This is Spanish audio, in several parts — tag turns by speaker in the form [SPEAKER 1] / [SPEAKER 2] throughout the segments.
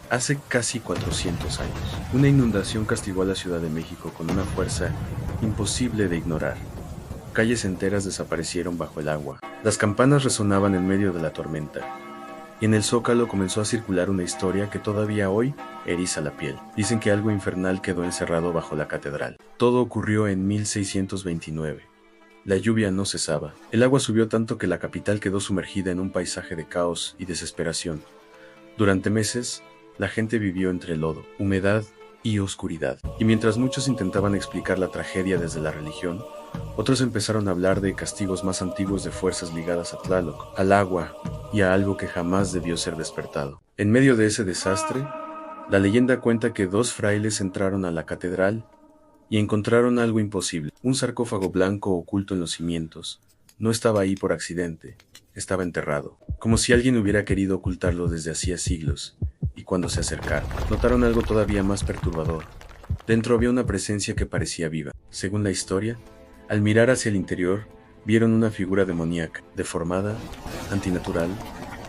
[SPEAKER 1] Hace casi 400 años, una inundación castigó a la Ciudad de México con una fuerza imposible de ignorar. Calles enteras desaparecieron bajo el agua. Las campanas resonaban en medio de la tormenta. Y en el Zócalo comenzó a circular una historia que todavía hoy eriza la piel. Dicen que algo infernal quedó encerrado bajo la catedral. Todo ocurrió en 1629. La lluvia no cesaba. El agua subió tanto que la capital quedó sumergida en un paisaje de caos y desesperación. Durante meses, la gente vivió entre lodo, humedad y oscuridad. Y mientras muchos intentaban explicar la tragedia desde la religión, otros empezaron a hablar de castigos más antiguos de fuerzas ligadas a Tlaloc, al agua y a algo que jamás debió ser despertado. En medio de ese desastre, la leyenda cuenta que dos frailes entraron a la catedral y encontraron algo imposible. Un sarcófago blanco oculto en los cimientos. No estaba ahí por accidente, estaba enterrado, como si alguien hubiera querido ocultarlo desde hacía siglos. Y cuando se acercaron, notaron algo todavía más perturbador. Dentro había una presencia que parecía viva. Según la historia, al mirar hacia el interior, vieron una figura demoníaca, deformada, antinatural,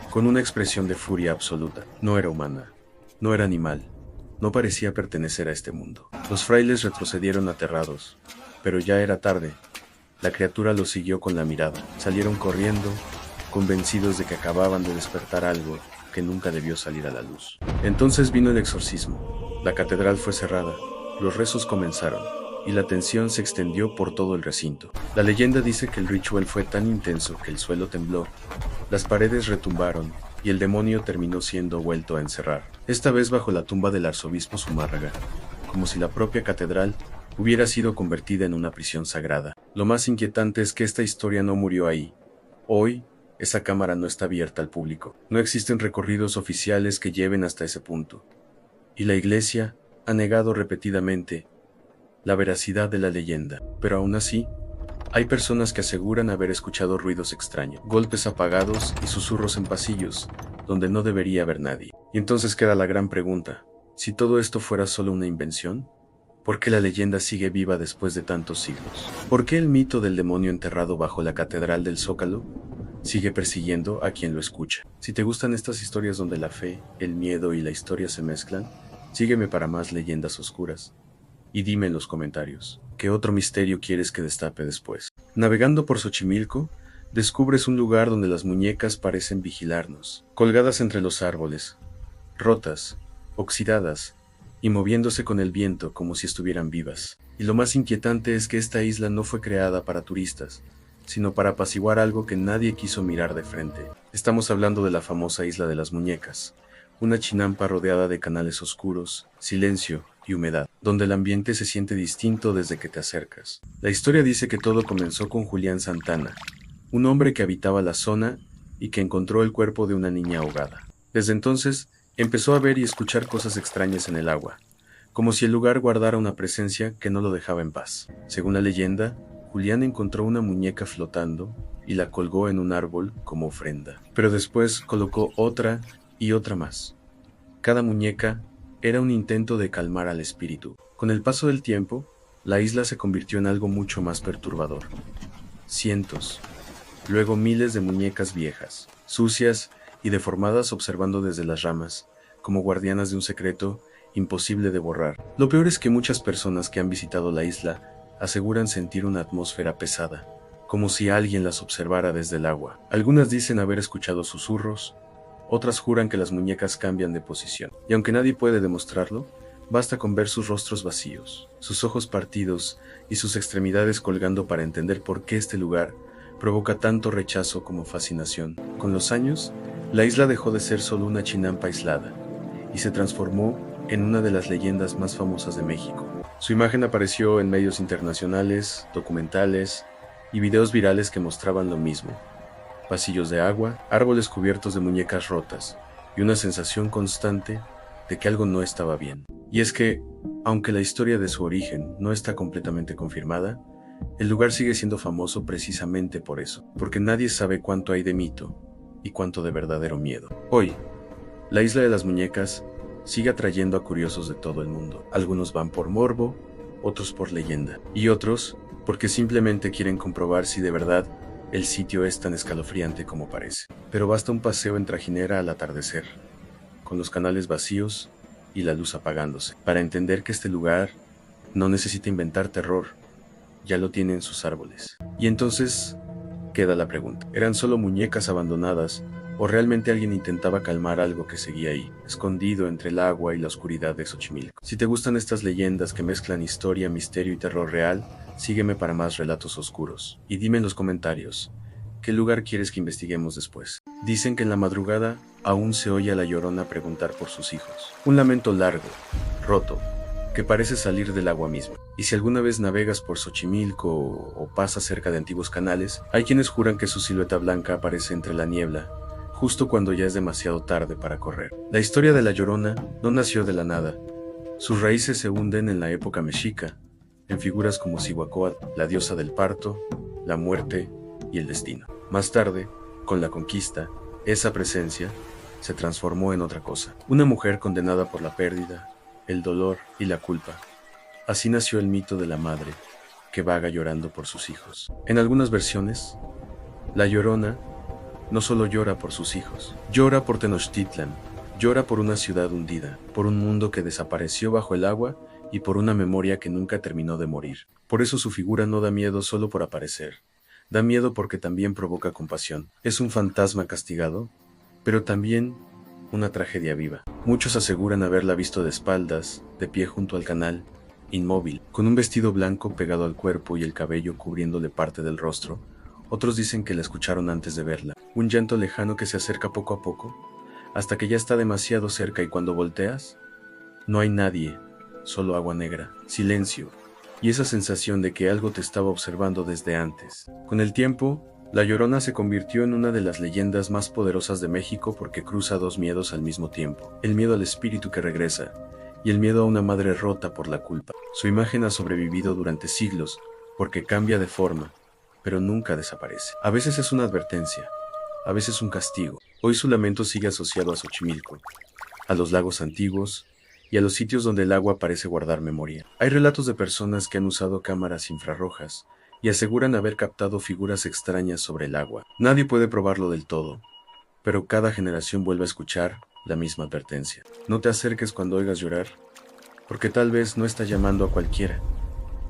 [SPEAKER 1] con una expresión de furia absoluta. No era humana, no era animal, no parecía pertenecer a este mundo. Los frailes retrocedieron aterrados, pero ya era tarde. La criatura los siguió con la mirada. Salieron corriendo, convencidos de que acababan de despertar algo que nunca debió salir a la luz. Entonces vino el exorcismo. La catedral fue cerrada, los rezos comenzaron, y la tensión se extendió por todo el recinto. La leyenda dice que el ritual fue tan intenso que el suelo tembló, las paredes retumbaron, y el demonio terminó siendo vuelto a encerrar, esta vez bajo la tumba del arzobispo Zumárraga, como si la propia catedral hubiera sido convertida en una prisión sagrada. Lo más inquietante es que esta historia no murió ahí. Hoy, esa cámara no está abierta al público. No existen recorridos oficiales que lleven hasta ese punto. Y la iglesia ha negado repetidamente la veracidad de la leyenda. Pero aún así, hay personas que aseguran haber escuchado ruidos extraños, golpes apagados y susurros en pasillos, donde no debería haber nadie. Y entonces queda la gran pregunta: si todo esto fuera solo una invención, ¿por qué la leyenda sigue viva después de tantos siglos? ¿Por qué el mito del demonio enterrado bajo la catedral del Zócalo sigue persiguiendo a quien lo escucha? Si te gustan estas historias donde la fe, el miedo y la historia se mezclan, sígueme para más leyendas oscuras. Y dime en los comentarios, ¿qué otro misterio quieres que destape después? Navegando por Xochimilco, descubres un lugar donde las muñecas parecen vigilarnos, colgadas entre los árboles, rotas, oxidadas, y moviéndose con el viento como si estuvieran vivas. Y lo más inquietante es que esta isla no fue creada para turistas, sino para apaciguar algo que nadie quiso mirar de frente. Estamos hablando de la famosa Isla de las Muñecas, una chinampa rodeada de canales oscuros, silencio y humedad, donde el ambiente se siente distinto desde que te acercas. La historia dice que todo comenzó con Julián Santana, un hombre que habitaba la zona y que encontró el cuerpo de una niña ahogada. Desde entonces, empezó a ver y escuchar cosas extrañas en el agua, como si el lugar guardara una presencia que no lo dejaba en paz. Según la leyenda, Julián encontró una muñeca flotando y la colgó en un árbol como ofrenda. Pero después colocó otra y otra más. Cada muñeca era un intento de calmar al espíritu. Con el paso del tiempo, la isla se convirtió en algo mucho más perturbador. Cientos, luego miles de muñecas viejas, sucias y deformadas observando desde las ramas, como guardianas de un secreto imposible de borrar. Lo peor es que muchas personas que han visitado la isla aseguran sentir una atmósfera pesada, como si alguien las observara desde el agua. Algunas dicen haber escuchado susurros, otras juran que las muñecas cambian de posición. Y aunque nadie puede demostrarlo, basta con ver sus rostros vacíos, sus ojos partidos y sus extremidades colgando para entender por qué este lugar provoca tanto rechazo como fascinación. Con los años, la isla dejó de ser solo una chinampa aislada y se transformó en una de las leyendas más famosas de México. Su imagen apareció en medios internacionales, documentales y videos virales que mostraban lo mismo: pasillos de agua, árboles cubiertos de muñecas rotas y una sensación constante de que algo no estaba bien. Y es que, aunque la historia de su origen no está completamente confirmada, el lugar sigue siendo famoso precisamente por eso, porque nadie sabe cuánto hay de mito y cuánto de verdadero miedo. Hoy, la Isla de las Muñecas sigue atrayendo a curiosos de todo el mundo. Algunos van por morbo, otros por leyenda, y otros porque simplemente quieren comprobar si de verdad el sitio es tan escalofriante como parece. Pero basta un paseo en trajinera al atardecer, con los canales vacíos y la luz apagándose, para entender que este lugar no necesita inventar terror, ya lo tiene en sus árboles. Y entonces queda la pregunta, ¿eran solo muñecas abandonadas o realmente alguien intentaba calmar algo que seguía ahí, escondido entre el agua y la oscuridad de Xochimilco? Si te gustan estas leyendas que mezclan historia, misterio y terror real, sígueme para más relatos oscuros. Y dime en los comentarios, ¿qué lugar quieres que investiguemos después? Dicen que en la madrugada aún se oye a la Llorona preguntar por sus hijos. Un lamento largo, roto, que parece salir del agua misma. Y si alguna vez navegas por Xochimilco o pasas cerca de antiguos canales, hay quienes juran que su silueta blanca aparece entre la niebla, justo cuando ya es demasiado tarde para correr. La historia de la Llorona no nació de la nada. Sus raíces se hunden en la época mexica, en figuras como Cihuacóatl, la diosa del parto, la muerte y el destino. Más tarde, con la conquista, esa presencia se transformó en otra cosa. Una mujer condenada por la pérdida, el dolor y la culpa. Así nació el mito de la madre, que vaga llorando por sus hijos. En algunas versiones, la Llorona no solo llora por sus hijos, llora por Tenochtitlan, llora por una ciudad hundida, por un mundo que desapareció bajo el agua y por una memoria que nunca terminó de morir. Por eso su figura no da miedo solo por aparecer, da miedo porque también provoca compasión. Es un fantasma castigado, pero también una tragedia viva. Muchos aseguran haberla visto de espaldas, de pie junto al canal, inmóvil, con un vestido blanco pegado al cuerpo y el cabello cubriéndole parte del rostro. Otros dicen que la escucharon antes de verla, un llanto lejano que se acerca poco a poco, hasta que ya está demasiado cerca y cuando volteas, no hay nadie, solo agua negra, silencio, y esa sensación de que algo te estaba observando desde antes. Con el tiempo, la Llorona se convirtió en una de las leyendas más poderosas de México porque cruza dos miedos al mismo tiempo, el miedo al espíritu que regresa, y el miedo a una madre rota por la culpa. Su imagen ha sobrevivido durante siglos porque cambia de forma, pero nunca desaparece. A veces es una advertencia, a veces un castigo. Hoy su lamento sigue asociado a Xochimilco, a los lagos antiguos y a los sitios donde el agua parece guardar memoria. Hay relatos de personas que han usado cámaras infrarrojas y aseguran haber captado figuras extrañas sobre el agua. Nadie puede probarlo del todo, pero cada generación vuelve a escuchar la misma advertencia. No te acerques cuando oigas llorar, porque tal vez no está llamando a cualquiera,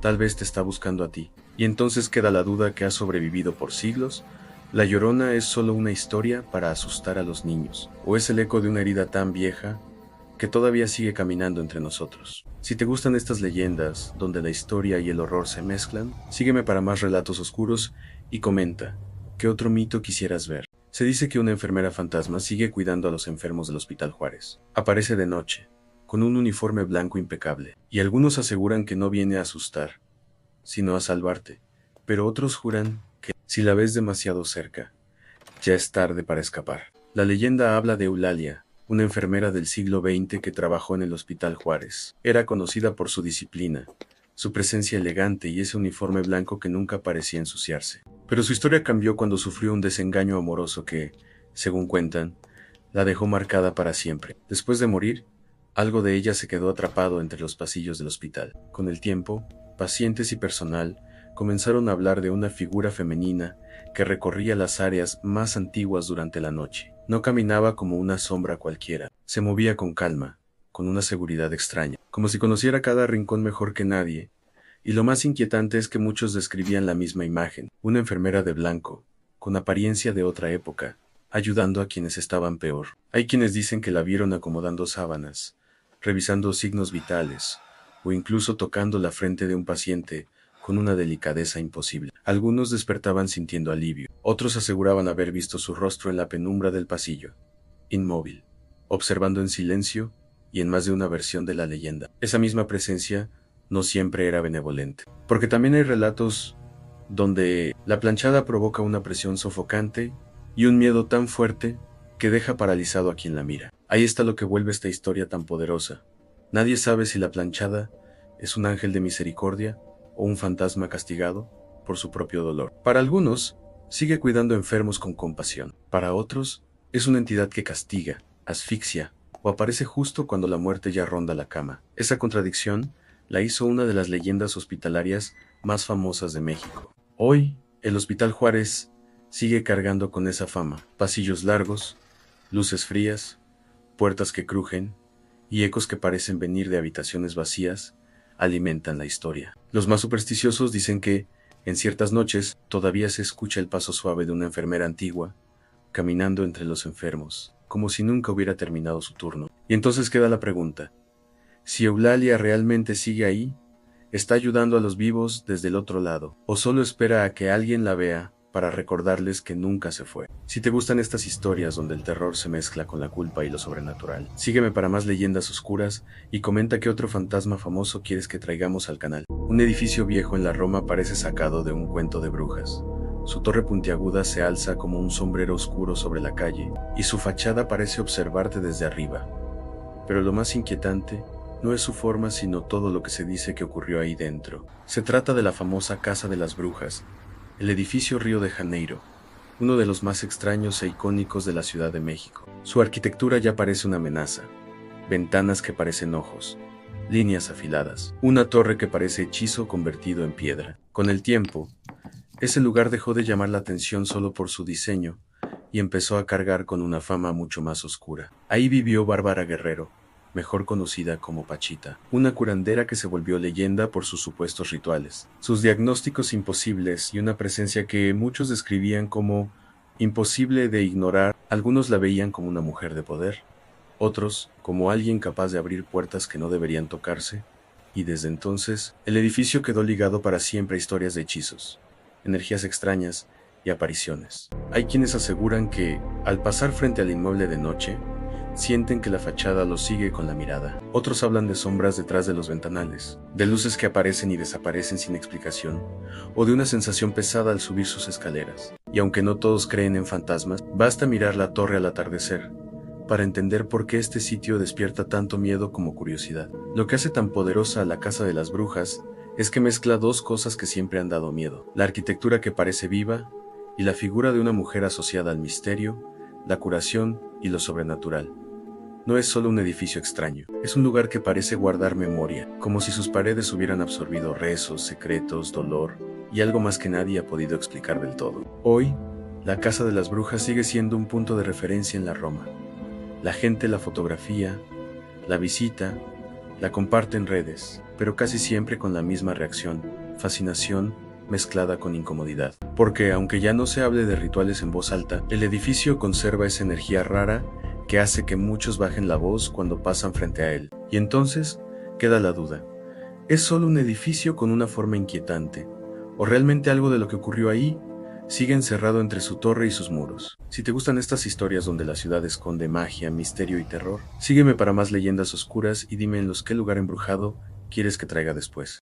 [SPEAKER 1] tal vez te está buscando a ti. Y entonces queda la duda que ha sobrevivido por siglos. ¿La Llorona es solo una historia para asustar a los niños? ¿O es el eco de una herida tan vieja que todavía sigue caminando entre nosotros? Si te gustan estas leyendas, donde la historia y el horror se mezclan, sígueme para más relatos oscuros y comenta, ¿qué otro mito quisieras ver? Se dice que una enfermera fantasma sigue cuidando a los enfermos del Hospital Juárez. Aparece de noche, con un uniforme blanco impecable, y algunos aseguran que no viene a asustar, sino a salvarte, pero otros juran que, si la ves demasiado cerca, ya es tarde para escapar. La leyenda habla de Eulalia, una enfermera del siglo XX que trabajó en el Hospital Juárez. Era conocida por su disciplina, su presencia elegante y ese uniforme blanco que nunca parecía ensuciarse. Pero su historia cambió cuando sufrió un desengaño amoroso que, según cuentan, la dejó marcada para siempre. Después de morir, algo de ella se quedó atrapado entre los pasillos del hospital. Con el tiempo, pacientes y personal comenzaron a hablar de una figura femenina que recorría las áreas más antiguas durante la noche. No caminaba como una sombra cualquiera, se movía con calma, con una seguridad extraña, como si conociera cada rincón mejor que nadie. Y lo más inquietante es que muchos describían la misma imagen, una enfermera de blanco, con apariencia de otra época, ayudando a quienes estaban peor. Hay quienes dicen que la vieron acomodando sábanas, revisando signos vitales, o incluso tocando la frente de un paciente con una delicadeza imposible. Algunos despertaban sintiendo alivio, otros aseguraban haber visto su rostro en la penumbra del pasillo, inmóvil, observando en silencio y en más de una versión de la leyenda. Esa misma presencia no siempre era benevolente, porque también hay relatos donde la planchada provoca una presión sofocante y un miedo tan fuerte que deja paralizado a quien la mira. Ahí está lo que vuelve esta historia tan poderosa. Nadie sabe si la planchada es un ángel de misericordia o un fantasma castigado por su propio dolor. Para algunos, sigue cuidando enfermos con compasión. Para otros, es una entidad que castiga, asfixia o aparece justo cuando la muerte ya ronda la cama. Esa contradicción la hizo una de las leyendas hospitalarias más famosas de México. Hoy, el Hospital Juárez sigue cargando con esa fama. Pasillos largos, luces frías, Puertas que crujen y ecos que parecen venir de habitaciones vacías alimentan la historia. Los más supersticiosos dicen que, en ciertas noches, todavía se escucha el paso suave de una enfermera antigua, caminando entre los enfermos, como si nunca hubiera terminado su turno. Y entonces queda la pregunta: si Eulalia realmente sigue ahí, ¿está ayudando a los vivos desde el otro lado, o solo espera a que alguien la vea para recordarles que nunca se fue? Si te gustan estas historias donde el terror se mezcla con la culpa y lo sobrenatural, sígueme para más leyendas oscuras y comenta qué otro fantasma famoso quieres que traigamos al canal. Un edificio viejo en la Roma parece sacado de un cuento de brujas. Su torre puntiaguda se alza como un sombrero oscuro sobre la calle, y su fachada parece observarte desde arriba. Pero lo más inquietante no es su forma, sino todo lo que se dice que ocurrió ahí dentro. Se trata de la famosa Casa de las Brujas, el edificio Río de Janeiro, uno de los más extraños e icónicos de la Ciudad de México. Su arquitectura ya parece una amenaza: ventanas que parecen ojos, líneas afiladas, una torre que parece hechizo convertido en piedra. Con el tiempo, ese lugar dejó de llamar la atención solo por su diseño y empezó a cargar con una fama mucho más oscura. Ahí vivió Bárbara Guerrero, mejor conocida como Pachita, una curandera que se volvió leyenda por sus supuestos rituales, sus diagnósticos imposibles y una presencia que muchos describían como imposible de ignorar. Algunos la veían como una mujer de poder, otros como alguien capaz de abrir puertas que no deberían tocarse, y desde entonces el edificio quedó ligado para siempre a historias de hechizos, energías extrañas y apariciones. Hay quienes aseguran que, al pasar frente al inmueble de noche, sienten que la fachada los sigue con la mirada. Otros hablan de sombras detrás de los ventanales, de luces que aparecen y desaparecen sin explicación, o de una sensación pesada al subir sus escaleras. Y aunque no todos creen en fantasmas, basta mirar la torre al atardecer para entender por qué este sitio despierta tanto miedo como curiosidad. Lo que hace tan poderosa a la Casa de las Brujas es que mezcla dos cosas que siempre han dado miedo: la arquitectura que parece viva y la figura de una mujer asociada al misterio, la curación y lo sobrenatural. No es solo un edificio extraño, es un lugar que parece guardar memoria, como si sus paredes hubieran absorbido rezos, secretos, dolor y algo más que nadie ha podido explicar del todo. Hoy, la Casa de las Brujas sigue siendo un punto de referencia en la Roma. La gente la fotografía, la visita, la comparte en redes, pero casi siempre con la misma reacción: fascinación mezclada con incomodidad. Porque aunque ya no se hable de rituales en voz alta, el edificio conserva esa energía rara que hace que muchos bajen la voz cuando pasan frente a él. Y entonces queda la duda: ¿es solo un edificio con una forma inquietante, o realmente algo de lo que ocurrió ahí sigue encerrado entre su torre y sus muros? Si te gustan estas historias donde la ciudad esconde magia, misterio y terror, sígueme para más leyendas oscuras y dime en los qué lugar embrujado quieres que traiga después.